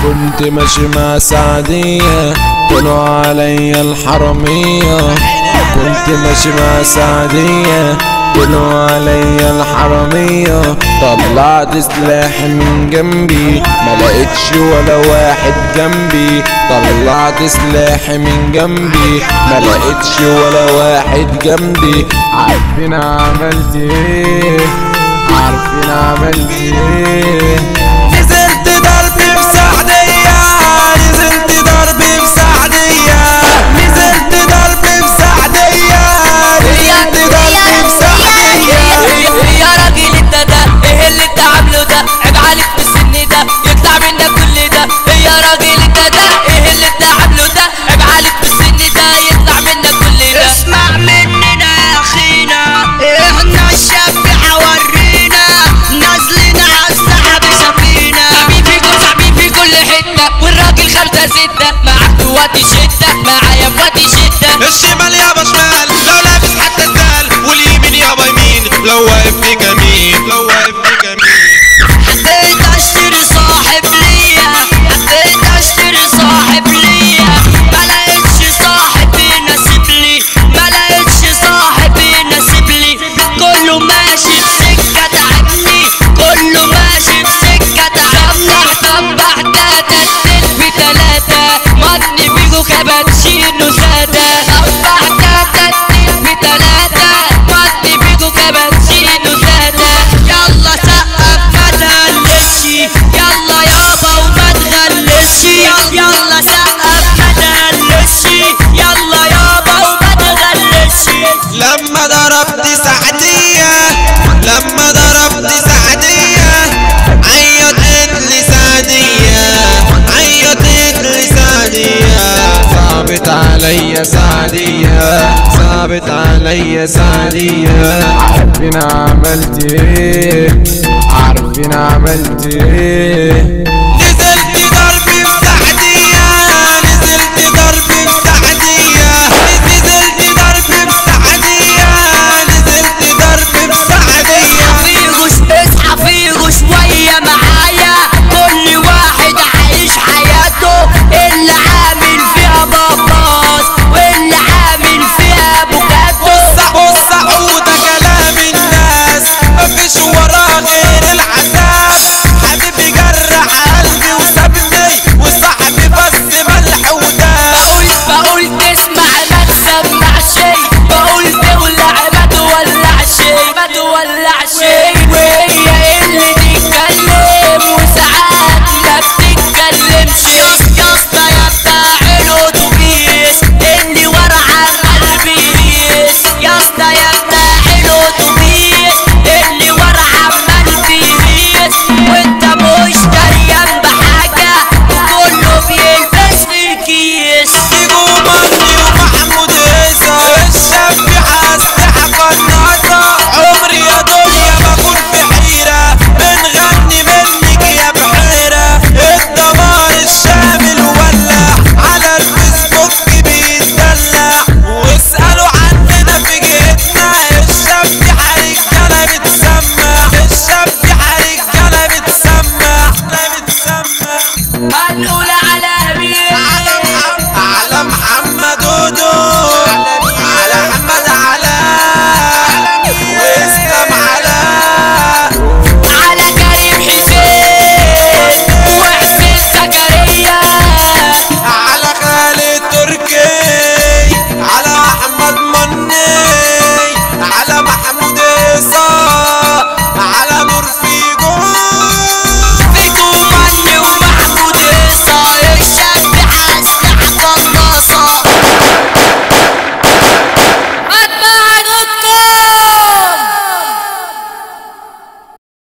كنت ماشي مع سعدية كانوا عليا الحرامية. كنت ماشي مع سعدية كانوا عليا الحرامية. طلعت سلاح من جنبي ملقتش ولا واحد جنبي. طلعت سلاح من جنبي ملقتش ولا واحد جنبي. عارفين عملت ايه؟ عارفين عملت ايه؟ نزلت ضرب في سعدية. نزلت ضرب في سعدية. نزلت ضرب في سعدية. نزلت ضرب في سعدية. يا راجل انت ده ايه اللي انت عامله ده؟ عيب عليك في السن ده يطلع منك كل ده. يا راجل انت ده ايه اللي انت عامله ده؟ عيب عليك في السن ده يطلع منك كل ده. اسمع مننا يا اخينا احنا الشاب حورينا نازلين عالسحب سفينة. صعبين في كل حتة والراجل 5 6 معاك في وقت شدة معايا في وقت شدة. الشمال يابا شمال لو لابس حتى الدال واليمين يابا يمين لو واقف في كمين لو واقف في كمين. حبيت اشتري صاحب ليا حبيت اشتري صاحب ليا ما لقيتش صاحب يناسب لي ما لقيتش صاحب يناسب لي. كله ماشي في سكة تعبني كله ماشي في سكة تعبني. طبح تلاتة في 3 مضني بيجو كابتشينو سادة. طبح تلاتة في 3 مضني بيجو كابتشينو سادة. يلا سقف ما تهلسش يلا يابا وما تغلسش. يلا سقف ما تهلسش يلا يابا وما تغلسش. لما ضربت سعدية لما ضربت سعدية عيطت لي سعدية عيطت لي سعدية. صعبت عليا سعدية صعبت عليا سعدية. عارفين عملت ايه؟ عارفين عملت ايه؟